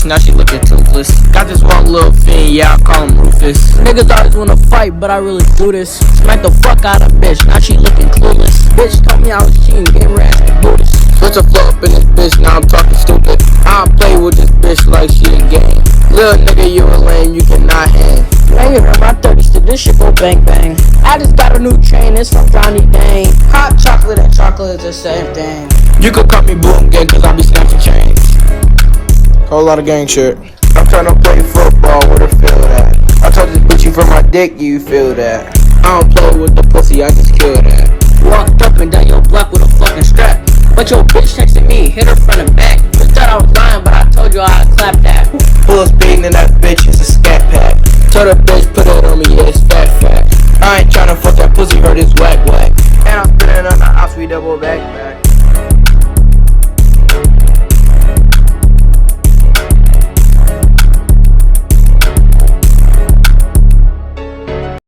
now she looking toothless. Got this one little fiend, yeah, I call him Rufus. Niggas always wanna fight, but I really do this. Smack the fuck out of bitch, now she looking clueless. Bitch told me I was cheating, getting rash and Buddhist. Switch a flow up in this bitch, now I'm talking stupid. I don't play with this bitch like she a game. Little nigga, you a lame, you cannot hang. Man, you heard my 30 stick, this shit go bang bang. I just got a new chain, it's from Johnny Dane. Hot chocolate and chocolate is the same thing. You could call me Boom Gang, cause I be snatching chains. Whole lot of gang shit. I'm tryna play football, where the feel that? I told this bitch you from my dick, you feel that? I don't play with the pussy, I just kill that. Walked up and down your block with a fucking strap. But your bitch texted me, hit her front and back. You thought I was lying, but I told you I'd clap that. Full speed in that bitch, it's a scat pack. Told the bitch